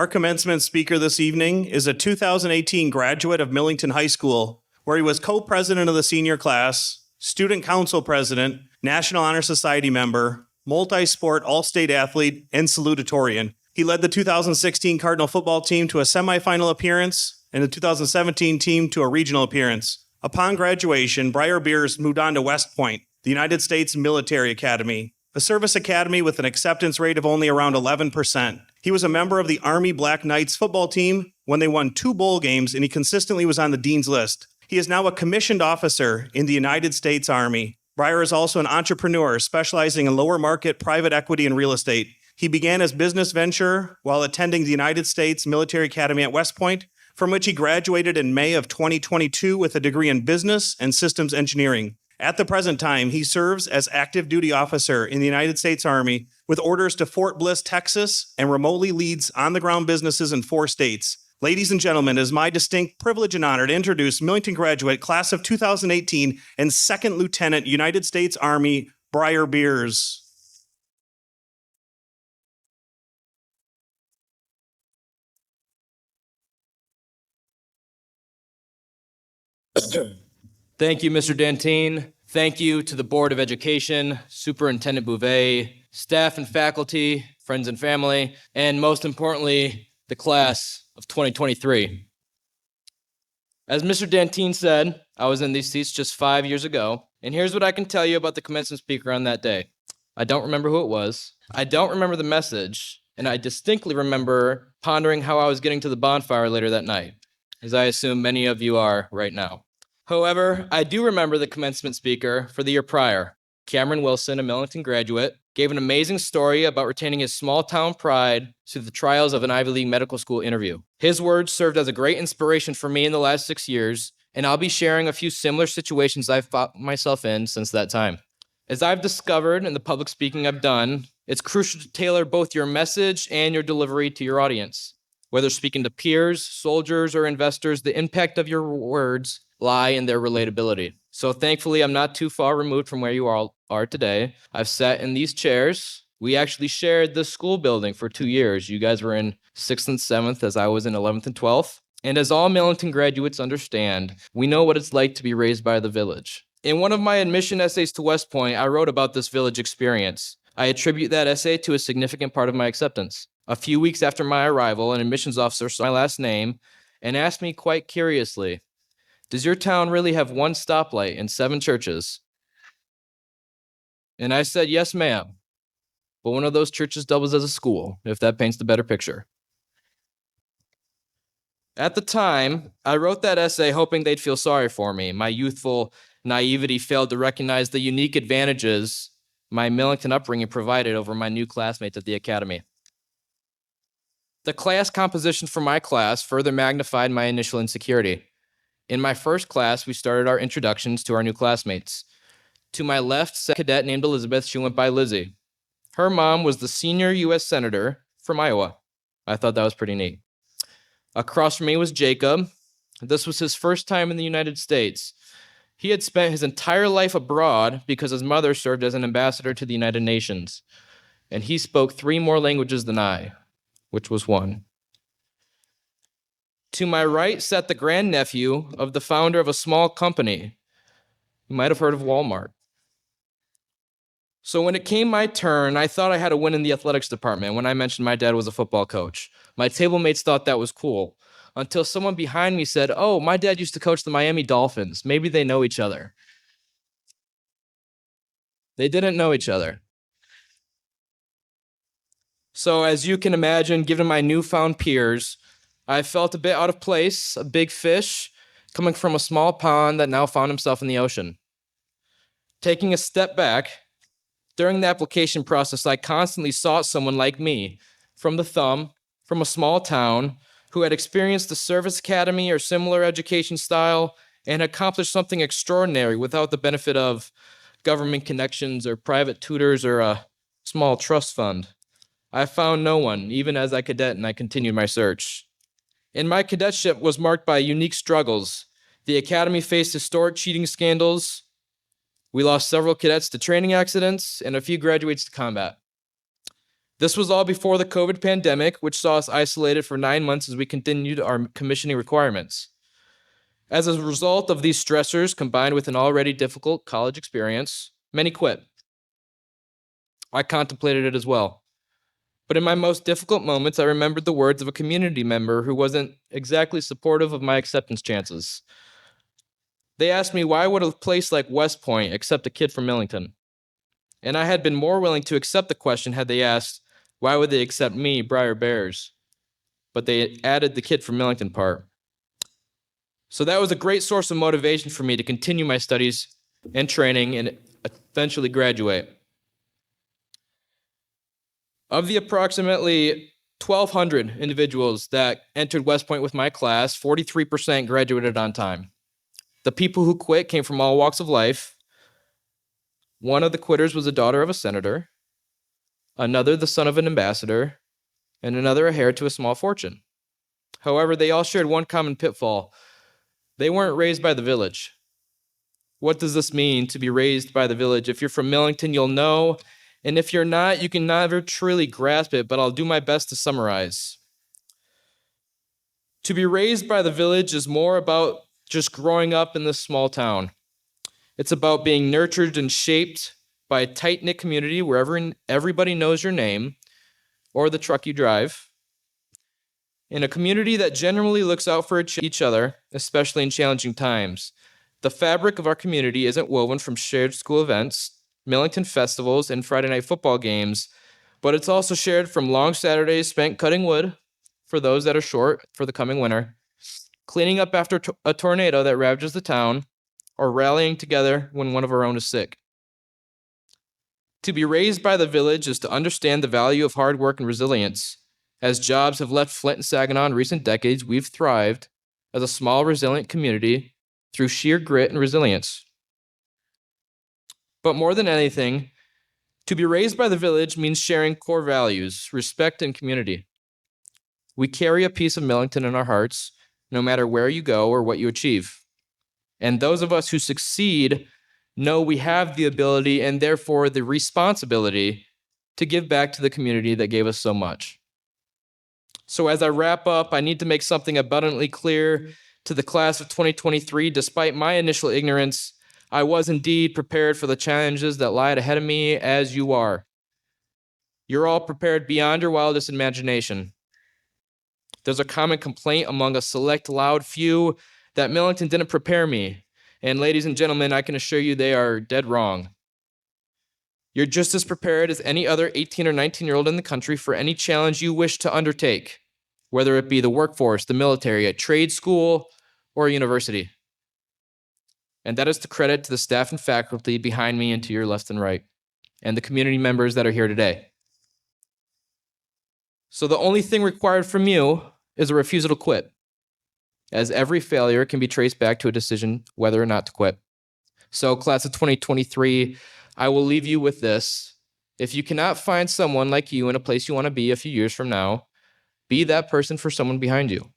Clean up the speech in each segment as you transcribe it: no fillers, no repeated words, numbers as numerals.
Our commencement speaker this evening is a 2018 graduate of Millington High School, where he was co-president of the senior class, student council president, National Honor Society member, multi-sport all-state athlete, and salutatorian. He led the 2016 Cardinal football team to a semifinal appearance and the 2017 team to a regional appearance. Upon graduation, Briar Beers moved on to West Point, the United States Military Academy, a service academy with an acceptance rate of only around 11%. He was a member of the Army Black Knights football team when they won 2 bowl games, and he consistently was on the dean's list. He is now a commissioned officer in the United States Army. Briar is also an entrepreneur specializing in lower market private equity and real estate. He began his business venture while attending the United States Military Academy at West Point, from which he graduated in May of 2022 with a degree in business and systems engineering. At the present time, he serves as active duty officer in the United States Army with orders to Fort Bliss, Texas, and remotely leads on-the-ground businesses in 4 states. Ladies and gentlemen, it is my distinct privilege and honor to introduce Millington graduate, class of 2018, and Second Lieutenant, United States Army, Briar Beers. Thank you, Mr. Dantine. Thank you to the Board of Education, Superintendent Bouvet, staff and faculty, friends and family, and most importantly, the class of 2023. As Mr. Dantine said, I was in these seats just 5 years ago, and here's what I can tell you about the commencement speaker on that day. I don't remember who it was, I don't remember the message, and I distinctly remember pondering how I was getting to the bonfire later that night, as I assume many of you are right now. However, I do remember the commencement speaker for the year prior. Cameron Wilson, a Millington graduate, gave an amazing story about retaining his small-town pride through the trials of an Ivy League medical school interview. His words served as a great inspiration for me in the last 6 years, and I'll be sharing a few similar situations I've found myself in since that time. As I've discovered in the public speaking I've done, it's crucial to tailor both your message and your delivery to your audience. Whether speaking to peers, soldiers, or investors, the impact of your words lie in their relatability. So thankfully, I'm not too far removed from where you all are today. I've sat in these chairs. We actually shared the school building for 2 years. You guys were in 6th and 7th as I was in 11th and 12th. And as all Millington graduates understand, we know what it's like to be raised by the village. In one of my admission essays to West Point, I wrote about this village experience. I attribute that essay to a significant part of my acceptance. A few weeks after my arrival, an admissions officer saw my last name and asked me quite curiously, "Does your town really have 1 stoplight and 7 churches?" And I said, "Yes, ma'am. But one of those churches doubles as a school, if that paints the better picture." At the time, I wrote that essay hoping they'd feel sorry for me. My youthful naivety failed to recognize the unique advantages my Millington upbringing provided over my new classmates at the academy. The class composition for my class further magnified my initial insecurity. In my first class, we started our introductions to our new classmates. To my left sat a cadet named Elizabeth. She went by Lizzie. Her mom was the senior U.S. Senator from Iowa. I thought that was pretty neat. Across from me was Jacob. This was his first time in the United States. He had spent his entire life abroad because his mother served as an ambassador to the United Nations. And he spoke 3 more languages than I, which was 1. To my right sat the grandnephew of the founder of a small company. You might have heard of Walmart. So when it came my turn, I thought I had a win in the athletics department when I mentioned my dad was a football coach. My table mates thought that was cool, until someone behind me said, "Oh, my dad used to coach the Miami Dolphins. Maybe they know each other." They didn't know each other. So as you can imagine, given my newfound peers, I felt a bit out of place, a big fish coming from a small pond that now found himself in the ocean. Taking a step back, during the application process, I constantly sought someone like me, from the thumb, from a small town, who had experienced the service academy or similar education style and accomplished something extraordinary without the benefit of government connections or private tutors or a small trust fund. I found no one, even as a cadet, and I continued my search. And my cadetship was marked by unique struggles. The academy faced historic cheating scandals. We lost several cadets to training accidents and a few graduates to combat. This was all before the COVID pandemic, which saw us isolated for 9 months as we continued our commissioning requirements. As a result of these stressors, combined with an already difficult college experience, many quit. I contemplated it as well. But in my most difficult moments, I remembered the words of a community member who wasn't exactly supportive of my acceptance chances. They asked me, why would a place like West Point accept a kid from Millington? And I had been more willing to accept the question had they asked, why would they accept me, Briar Bears? But they added the kid from Millington part. So that was a great source of motivation for me to continue my studies and training and eventually graduate. Of the approximately 1,200 individuals that entered West Point with my class, 43% graduated on time. The people who quit came from all walks of life. One of the quitters was the daughter of a senator, another the son of an ambassador, and another a heir to a small fortune. However, they all shared one common pitfall. They weren't raised by the village. What does this mean, to be raised by the village? If you're from Millington, you'll know. And if you're not, you can never truly grasp it, but I'll do my best to summarize. To be raised by the village is more about just growing up in this small town. It's about being nurtured and shaped by a tight-knit community where everybody knows your name or the truck you drive. In a community that generally looks out for each other, especially in challenging times. The fabric of our community isn't woven from shared school events, Millington festivals, and Friday night football games, but it's also shared from long Saturdays spent cutting wood for those that are short for the coming winter, cleaning up after a tornado that ravages the town, or rallying together when one of our own is sick. To be raised by the village is to understand the value of hard work and resilience. As jobs have left Flint and Saginaw in recent decades, we've thrived as a small, resilient community through sheer grit and resilience. But more than anything, to be raised by the village means sharing core values, respect, and community. We carry a piece of Millington in our hearts, no matter where you go or what you achieve. And those of us who succeed know we have the ability and therefore the responsibility to give back to the community that gave us so much. So as I wrap up, I need to make something abundantly clear to the class of 2023. Despite my initial ignorance, I was indeed prepared for the challenges that lied ahead of me, as you are. You're all prepared beyond your wildest imagination. There's a common complaint among a select loud few that Millington didn't prepare me. And ladies and gentlemen, I can assure you they are dead wrong. You're just as prepared as any other 18 or 19-year-old in the country for any challenge you wish to undertake, whether it be the workforce, the military, a trade school, or a university. And that is to credit to the staff and faculty behind me and to your left and right, and the community members that are here today. So the only thing required from you is a refusal to quit, as every failure can be traced back to a decision whether or not to quit. So class of 2023, I will leave you with this. If you cannot find someone like you in a place you want to be a few years from now, be that person for someone behind you.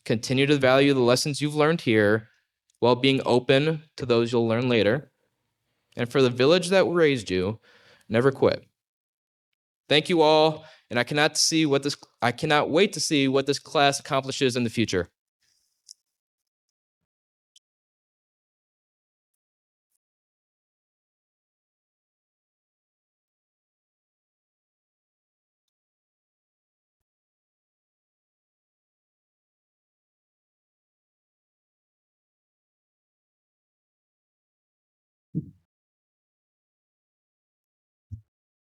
Continue to value the lessons you've learned here while being open to those you'll learn later. And for the village that raised you, never quit. Thank you all, and I cannot wait to see what this class accomplishes in the future.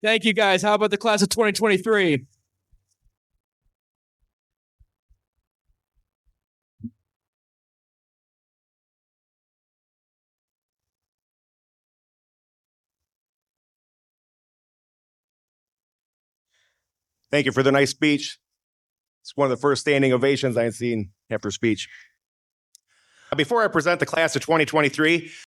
Thank you, guys. How about the class of 2023? Thank you for the nice speech. It's one of the first standing ovations I've seen after speech. Before I present the class of 2023,